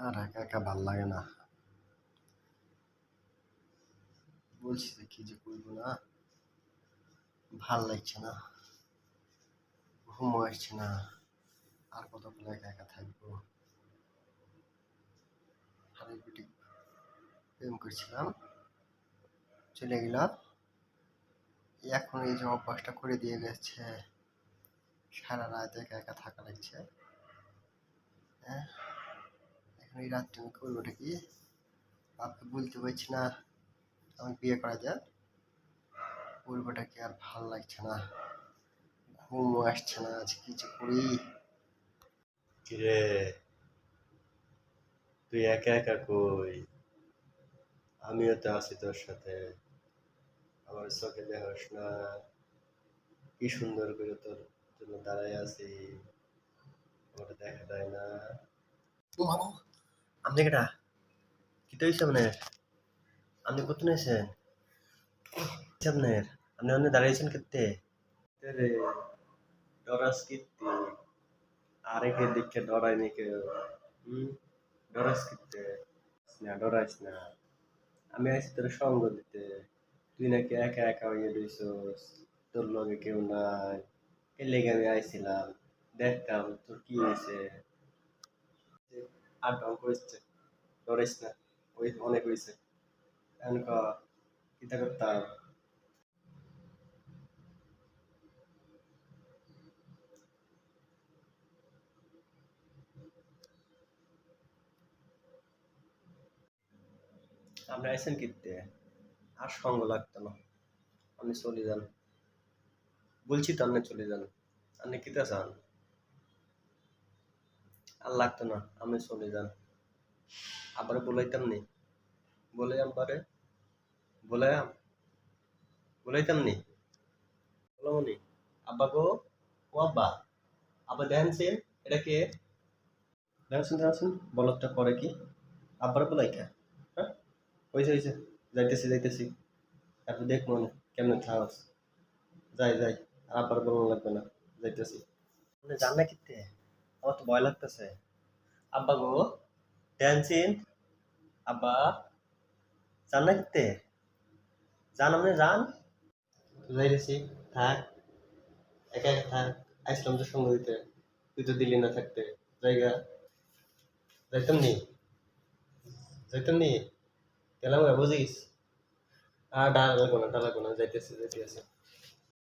আর একা একা ভাল লাগে না। বলছি যে কি যে করবো না, ভাল লাগছে না, ঘুমও আসছে না। আর কতক্ষণ একা একা থাকবো। হারিয়ে পিটি প্রেম করছিলাম, চলে গেল। এখন এই যে অভ্যাসটা করে দিয়ে গেছে, সারা রাত একা একা থাকা লাগছে। হ্যাঁ, এখন এই রাতটা আমি করবোটা কি? বাপকে বলতে পারছি না আমি বিয়ে করা যায়, করবোটা কি? আর ভাল লাগছে না, ঘুমও আসছে না, আজ কি যে করি। কিরে, তুই একা একা কই? আমিও তো আছি তোর সাথে। আমার চোখে দেখোস না কি সুন্দর করে তোর জন্য দাঁড়ায় আছি? আমার দেখা যায় না? মাগো, আপনি কেটা? কি তো হয়েছে আপনার? আপনি কত নিয়েছেন আপনার? আপনি আপনি দাঁড়িয়েছেন কেতে? রে, ডরাস কীর্তি, আরেকের দিকে ডরাই নি কেউ। হম, ডরাস কীর্তি না, ডরাইস না। আমি আছি তোর সঙ্গ দিতে। তুই নাকি একা একা হয়ে রইছস, তোর লগে কেউ নাই। এর লেগে আমি আইছিলাম, দেখতাম তোর কি হয়েছে। আর ঢং করিস, ডরাইস না। ওই অনেক হয়েছে। এখন ক, কিতা করতাম? আপনি আইছেন কিনতে, আর সঙ্গ লাগতো না। আপনি চলে যান, বলছি তো আপনি চলে যান। আপনি কিতা চান? আর লাগতো না, আপনি চলে যান। আবার বলাইতাম নি? বলে আবারে বলে বলাইতাম নি? বলবো নি? আব্বা গো, ও আব্বা, আব্বা দেখেন, এটা কে? দেখেন, বলদটা করে কি? আব্বার বলাই কে? হ্যাঁ, হয়েছে, যাইতেছি। তারপর দেখ মনে কেমন থাকস। যাই, আর আব্বার বলা লাগবে না, যাইতেছি। আপনি যান না কিনতে? আমার তো ভয় লাগতেছে। আব্বা গো, ড্যান্সিন, আব্বা, যান না কিনতে? যান, আপনি যান। যাইতেছি, থাক, একা একা থাক। আইসলাম তো সঙ্গ দিতে, তুই তো দিলি না থাকতে। জায়গা যাইতাম নি, যাইতাম নি, গেলাম বুঝিস। আর ডালা লাগবো না, যাইতেছি।